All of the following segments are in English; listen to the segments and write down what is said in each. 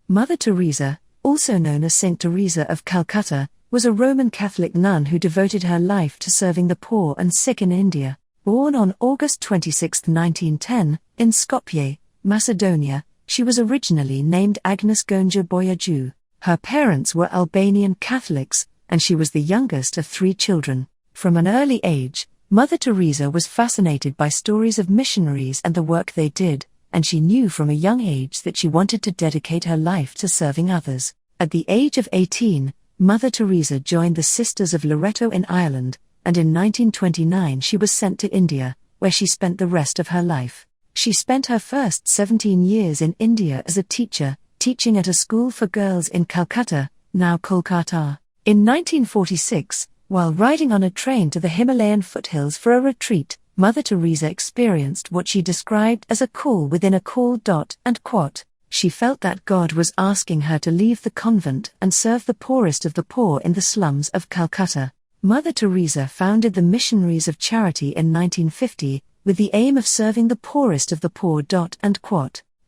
Mother Teresa, also known as Saint Teresa of Calcutta, was a Roman Catholic nun who devoted her life to serving the poor and sick in India. Born on August 26, 1910, in Skopje, Macedonia, she was originally named Agnes Gonja Boyaju. Her parents were Albanian Catholics, and she was the youngest of 3 children. From an early age, Mother Teresa was fascinated by stories of missionaries and the work they did, and she knew from a young age that she wanted to dedicate her life to serving others. At the age of 18, Mother Teresa joined the Sisters of Loreto in Ireland, and in 1929 she was sent to India, where she spent the rest of her life. She spent her first 17 years in India as a teacher, teaching at a school for girls in Calcutta, now Kolkata. In 1946, while riding on a train to the Himalayan foothills for a retreat, Mother Teresa experienced what she described as a call within a call. She felt that God was asking her to leave the convent and serve the poorest of the poor in the slums of Calcutta. Mother Teresa founded the Missionaries of Charity in 1950, with the aim of serving the poorest of the poor.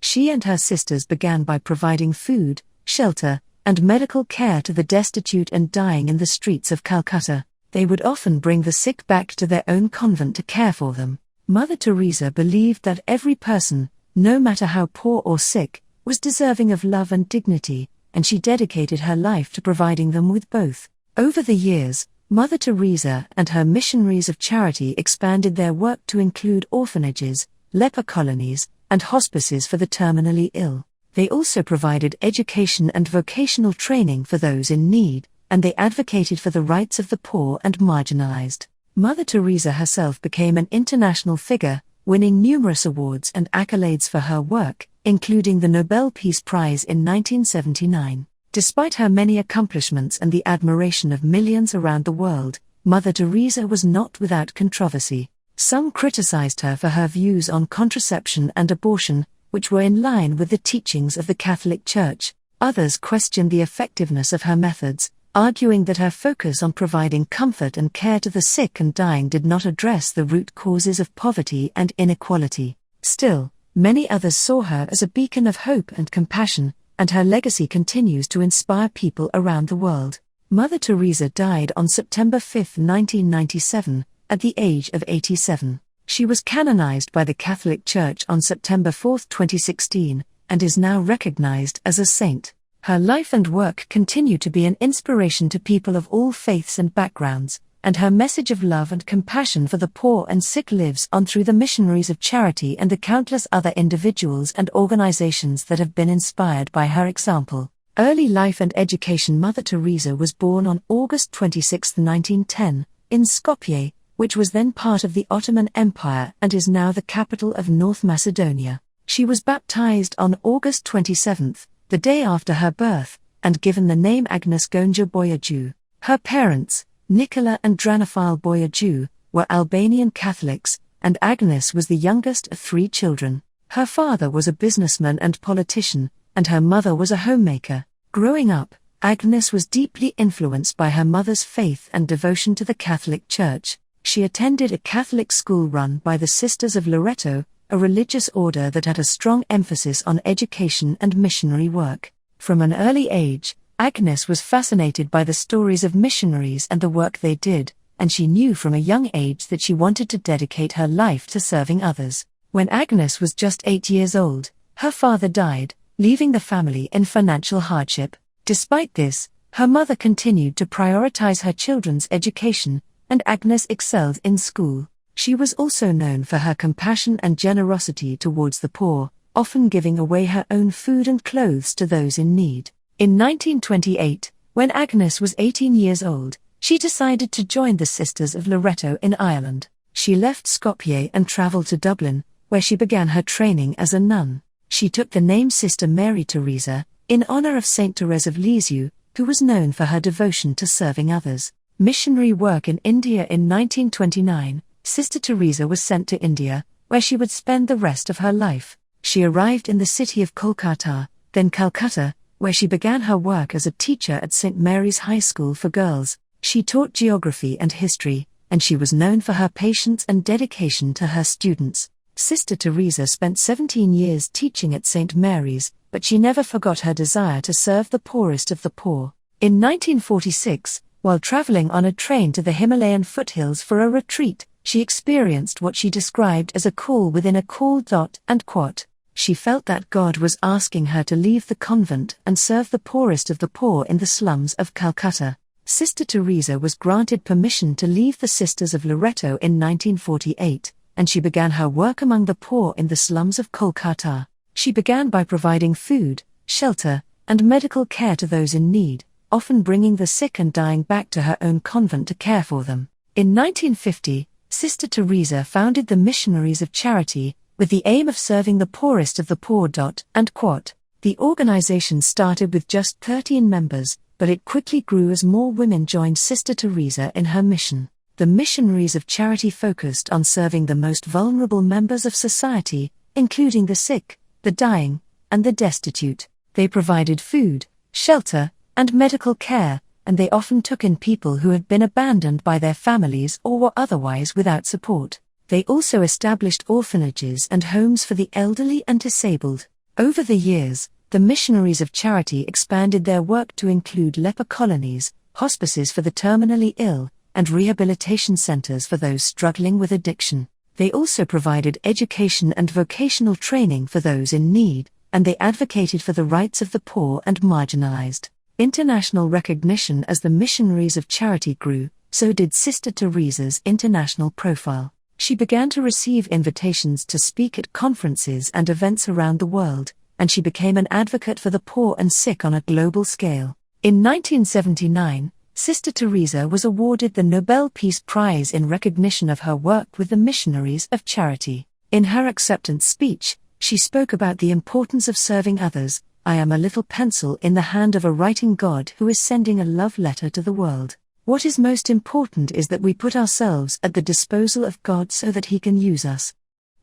She and her sisters began by providing food, shelter, and medical care to the destitute and dying in the streets of Calcutta. They would often bring the sick back to their own convent to care for them. Mother Teresa believed that every person, no matter how poor or sick, was deserving of love and dignity, and she dedicated her life to providing them with both. Over the years, Mother Teresa and her Missionaries of Charity expanded their work to include orphanages, leper colonies, and hospices for the terminally ill. They also provided education and vocational training for those in need, and they advocated for the rights of the poor and marginalized. Mother Teresa herself became an international figure, winning numerous awards and accolades for her work, including the Nobel Peace Prize in 1979. Despite her many accomplishments and the admiration of millions around the world, Mother Teresa was not without controversy. Some criticized her for her views on contraception and abortion, which were in line with the teachings of the Catholic Church. Others questioned the effectiveness of her methods, arguing that her focus on providing comfort and care to the sick and dying did not address the root causes of poverty and inequality. Still, many others saw her as a beacon of hope and compassion, and her legacy continues to inspire people around the world. Mother Teresa died on September 5, 1997, at the age of 87. She was canonized by the Catholic Church on September 4, 2016, and is now recognized as a saint. Her life and work continue to be an inspiration to people of all faiths and backgrounds, and her message of love and compassion for the poor and sick lives on through the Missionaries of Charity and the countless other individuals and organizations that have been inspired by her example. Early life and education. Mother Teresa was born on August 26, 1910, in Skopje, which was then part of the Ottoman Empire and is now the capital of North Macedonia. She was baptized on August 27, the day after her birth, and given the name Agnes Gonja Boyaju. Her parents, Nicola and Dranafil Boyaju, were Albanian Catholics, and Agnes was the youngest of 3 children. Her father was a businessman and politician, and her mother was a homemaker. Growing up, Agnes was deeply influenced by her mother's faith and devotion to the Catholic Church. She attended a Catholic school run by the Sisters of Loreto, a religious order that had a strong emphasis on education and missionary work. From an early age, Agnes was fascinated by the stories of missionaries and the work they did, and she knew from a young age that she wanted to dedicate her life to serving others. When Agnes was just 8 years old, her father died, leaving the family in financial hardship. Despite this, her mother continued to prioritize her children's education, and Agnes excelled in school. She was also known for her compassion and generosity towards the poor, often giving away her own food and clothes to those in need. In 1928, when Agnes was 18 years old, she decided to join the Sisters of Loreto in Ireland. She left Skopje and traveled to Dublin, where she began her training as a nun. She took the name Sister Mary Teresa, in honor of Saint Teresa of Lisieux, who was known for her devotion to serving others. Missionary work in India. In 1929, Sister Teresa was sent to India, where she would spend the rest of her life. She arrived in the city of Kolkata, then Calcutta, where she began her work as a teacher at St. Mary's High School for Girls. She taught geography and history, and she was known for her patience and dedication to her students. Sister Teresa spent 17 years teaching at St. Mary's, but she never forgot her desire to serve the poorest of the poor. In 1946, while traveling on a train to the Himalayan foothills for a retreat, she experienced what she described as a call within a call. She felt that God was asking her to leave the convent and serve the poorest of the poor in the slums of Calcutta. Sister Teresa was granted permission to leave the Sisters of Loreto in 1948, and she began her work among the poor in the slums of Kolkata. She began by providing food, shelter, and medical care to those in need, often bringing the sick and dying back to her own convent to care for them. In 1950, Sister Teresa founded the Missionaries of Charity, with the aim of serving the poorest of the poor. The organization started with just 13 members, but it quickly grew as more women joined Sister Teresa in her mission. The Missionaries of Charity focused on serving the most vulnerable members of society, including the sick, the dying, and the destitute. They provided food, shelter, and medical care, and they often took in people who had been abandoned by their families or were otherwise without support. They also established orphanages and homes for the elderly and disabled. Over the years, the Missionaries of Charity expanded their work to include leper colonies, hospices for the terminally ill, and rehabilitation centers for those struggling with addiction. They also provided education and vocational training for those in need, and they advocated for the rights of the poor and marginalized. International recognition as the Missionaries of Charity grew, so did Sister Teresa's international profile. She began to receive invitations to speak at conferences and events around the world, and she became an advocate for the poor and sick on a global scale. In 1979, Sister Teresa was awarded the Nobel Peace Prize in recognition of her work with the Missionaries of Charity. In her acceptance speech, she spoke about the importance of serving others. "I am a little pencil in the hand of a writing God who is sending a love letter to the world. What is most important is that we put ourselves at the disposal of God so that He can use us."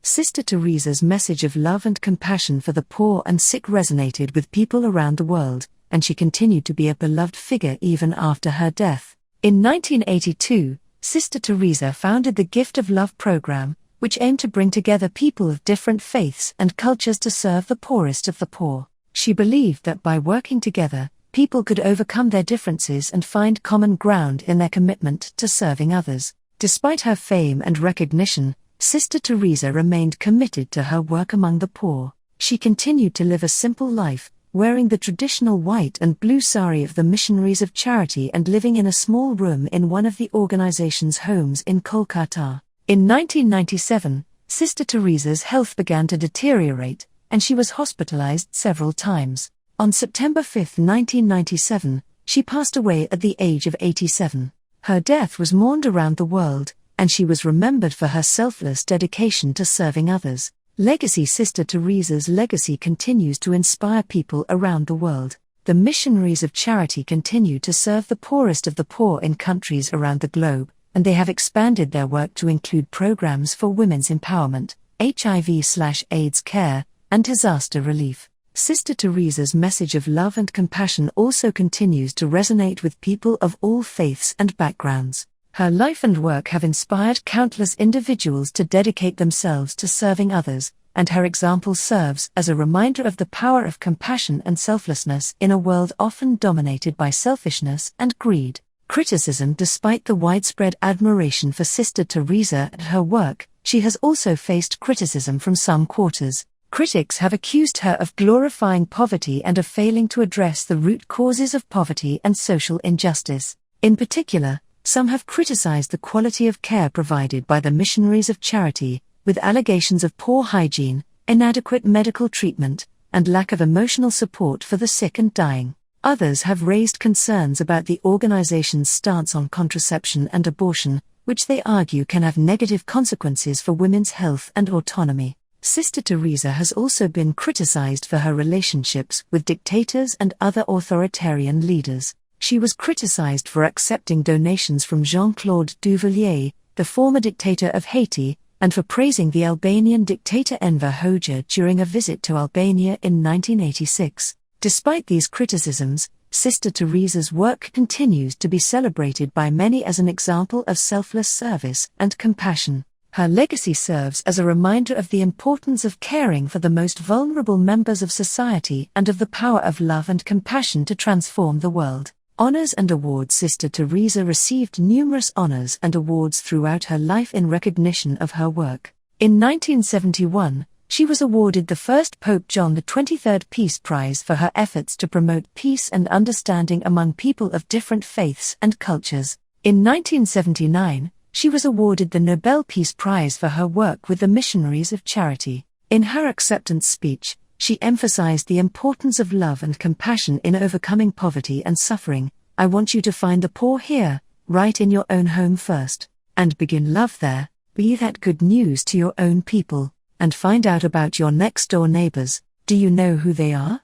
Sister Teresa's message of love and compassion for the poor and sick resonated with people around the world, and she continued to be a beloved figure even after her death. In 1982, Sister Teresa founded the Gift of Love program, which aimed to bring together people of different faiths and cultures to serve the poorest of the poor. She believed that by working together, people could overcome their differences and find common ground in their commitment to serving others. Despite her fame and recognition, Sister Teresa remained committed to her work among the poor. She continued to live a simple life, wearing the traditional white and blue sari of the Missionaries of Charity and living in a small room in one of the organization's homes in Kolkata. In 1997, Sister Teresa's health began to deteriorate, and she was hospitalized several times. On September 5, 1997, she passed away at the age of 87. Her death was mourned around the world, and she was remembered for her selfless dedication to serving others. Legacy. Sister Teresa's legacy continues to inspire people around the world. The Missionaries of Charity continue to serve the poorest of the poor in countries around the globe, and they have expanded their work to include programs for women's empowerment, HIV/AIDS care, and disaster relief. Sister Teresa's message of love and compassion also continues to resonate with people of all faiths and backgrounds. Her life and work have inspired countless individuals to dedicate themselves to serving others, and her example serves as a reminder of the power of compassion and selflessness in a world often dominated by selfishness and greed. Criticism. Despite the widespread admiration for Sister Teresa and her work, she has also faced criticism from some quarters. Critics have accused her of glorifying poverty and of failing to address the root causes of poverty and social injustice. In particular, some have criticized the quality of care provided by the Missionaries of Charity, with allegations of poor hygiene, inadequate medical treatment, and lack of emotional support for the sick and dying. Others have raised concerns about the organization's stance on contraception and abortion, which they argue can have negative consequences for women's health and autonomy. Sister Teresa has also been criticized for her relationships with dictators and other authoritarian leaders. She was criticized for accepting donations from Jean-Claude Duvalier, the former dictator of Haiti, and for praising the Albanian dictator Enver Hoxha during a visit to Albania in 1986. Despite these criticisms, Sister Teresa's work continues to be celebrated by many as an example of selfless service and compassion. Her legacy serves as a reminder of the importance of caring for the most vulnerable members of society and of the power of love and compassion to transform the world. Honors and awards. Sister Teresa received numerous honors and awards throughout her life in recognition of her work. In 1971, she was awarded the first Pope John XXIII Peace Prize for her efforts to promote peace and understanding among people of different faiths and cultures. In 1979, she was awarded the Nobel Peace Prize for her work with the Missionaries of Charity. In her acceptance speech, she emphasized the importance of love and compassion in overcoming poverty and suffering. I want you to find the poor here, right in your own home first, and begin love there. Be that good news to your own people, and find out about your next-door neighbors. Do you know who they are?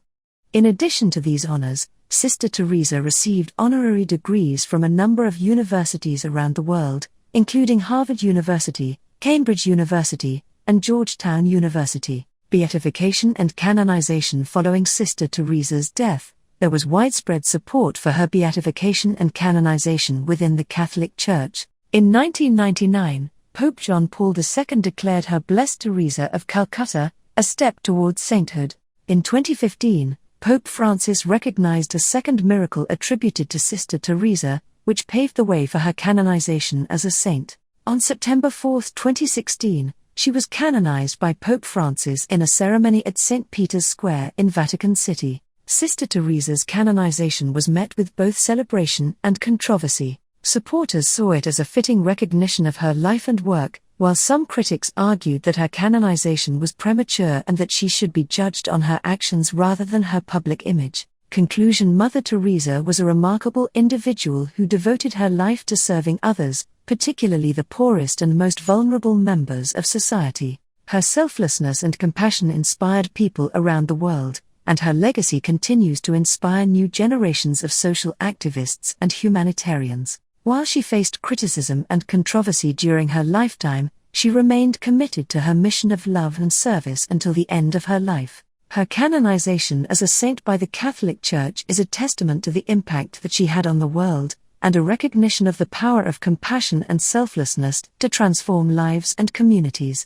In addition to these honors, Sister Teresa received honorary degrees from a number of universities around the world, including Harvard University, Cambridge University, and Georgetown University. Beatification and Canonization. Following Sister Teresa's death, there was widespread support for her beatification and canonization within the Catholic Church. In 1999, Pope John Paul II declared her Blessed Teresa of Calcutta, a step towards sainthood. In 2015, Pope Francis recognized a second miracle attributed to Sister Teresa, which paved the way for her canonization as a saint. On September 4, 2016, she was canonized by Pope Francis in a ceremony at St. Peter's Square in Vatican City. Sister Teresa's canonization was met with both celebration and controversy. Supporters saw it as a fitting recognition of her life and work, while some critics argued that her canonization was premature and that she should be judged on her actions rather than her public image. Conclusion. Mother Teresa was a remarkable individual who devoted her life to serving others, particularly the poorest and most vulnerable members of society. Her selflessness and compassion inspired people around the world, and her legacy continues to inspire new generations of social activists and humanitarians. While she faced criticism and controversy during her lifetime, she remained committed to her mission of love and service until the end of her life. Her canonization as a saint by the Catholic Church is a testament to the impact that she had on the world, and a recognition of the power of compassion and selflessness to transform lives and communities.